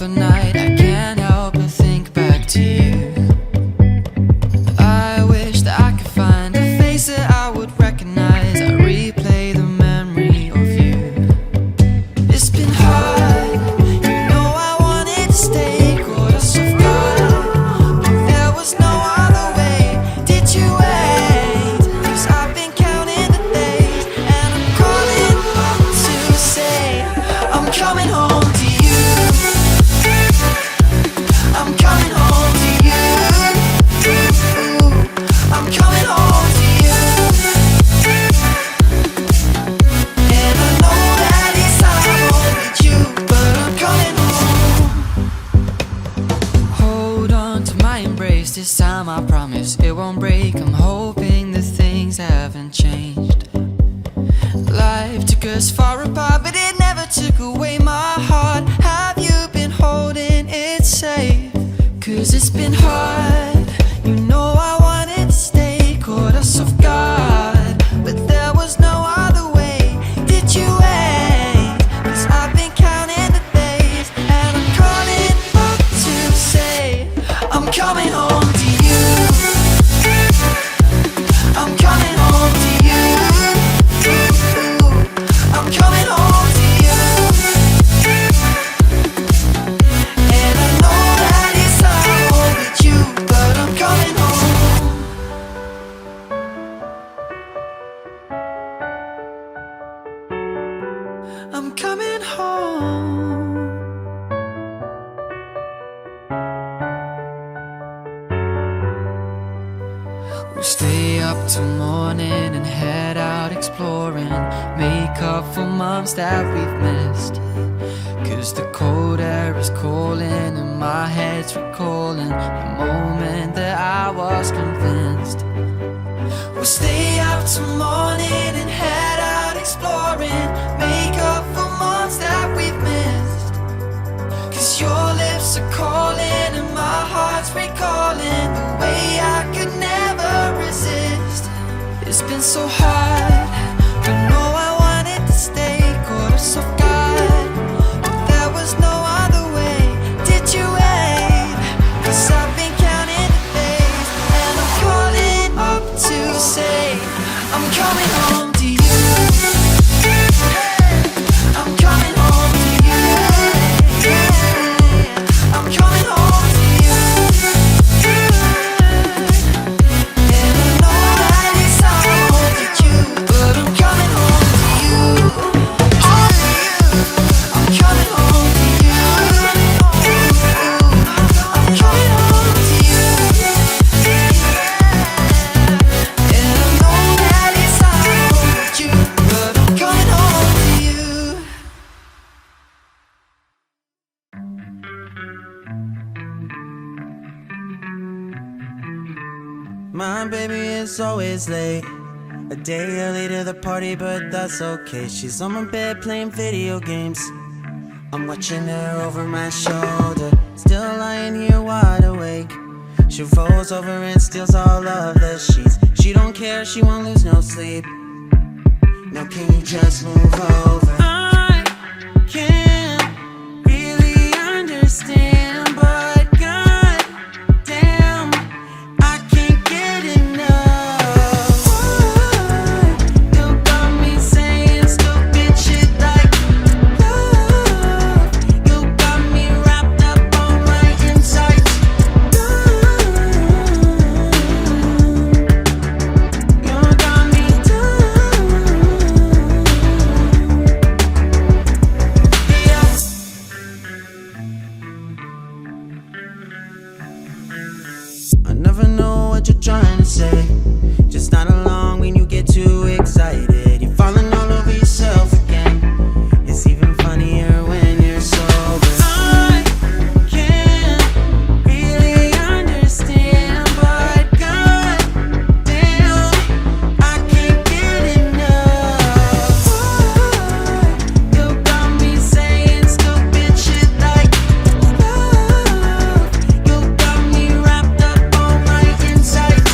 up at night, I can't help but think back to you. I wish that I could find a face that I would recognize. I replay the memory of you. It's been hard, you know I wanted to stay, caught us off guard, but there was no other way. Did you wait? 'Cause I've been counting the days, and I'm calling up to say I'm coming home to you. I'm coming home to you. I'm coming home to you. And I know that it's hard with you, but I'm coming home. Hold on to my embrace, this time I promise it won't break. I'm hoping that things haven't changed. Life took us far apart, but it never took away my heart. Have you been holding it safe? 'Cause it's been hard, you know I wanted to stay, caught us off guard, but there was no other way. Did you wait? 'Cause I've been counting the days, and I'm calling up to say I'm coming home to you. I'm coming home to you. I'm coming home to you. And I know that it's hard with you, but I'm coming home. I'm coming home. We'll stay up till morning and head out exploring, make up for months that we've missed. 'Cause the cold air is calling and my head's recalling the moment that I was convinced. We'll stay up till morning and head out exploring, make up for months that we've missed. 'Cause your lips are calling and my heart's recalling the way I could never resist. It's been so hard, I know I wanted to stay, caught us off guard, but there was no other way. Did you wait? 'Cause I've been counting the days, and I'm calling up to say I'm coming home to you. I'm coming home to you. I'm coming home to you. And I know that it's hard with you, but I'm coming home to you. I'm coming home to you. I'm coming home to you. And I know that it's hard with you, but I'm coming home to you. My baby is always late, a day early to the party, but that's okay. She's on my bed playing video games. I'm watching her over my shoulder, still lying here wide awake. She rolls over and steals all of the sheets. She don't care, she won't lose no sleep. Now can you just move over? I can't really understand, but God damn, I can't get enough. You got me saying stupid shit like love. You got me wrapped up on my insides. You got me I never know what you're trying to say, just not along when you get too excited. You're falling all over yourself again. It's even funnier when you're sober. I can't really understand, but God damn, I can't get enough. You got me saying stupid shit like love. You got me wrapped up on my insides.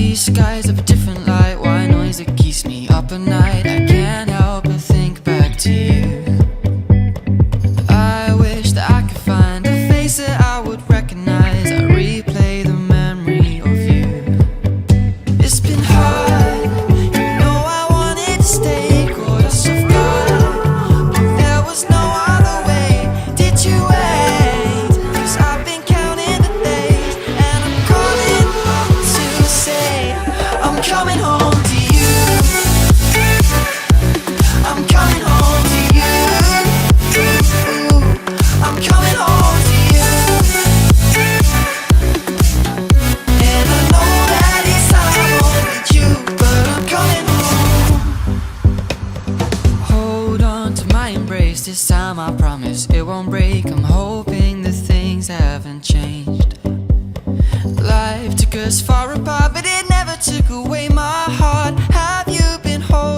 These skies have a different light, white noise that keeps me up at night. I can't help but think back to you. I wish that I could find a face that I would recognize. I replay the memory of you. It's been hard, you know I wanted to stay, caught us off guard, but there was no other way. Did you wait? 'Cause I've been counting the days, and I'm calling home to say I'm coming home to you. I'm coming home to you. I'm coming home to you. And I know that it's time with you, but I'm coming home. Hold on to my embrace, this time I promise it won't break. I'm hoping that things haven't changed. Life took us far apart, but it never took away my heart.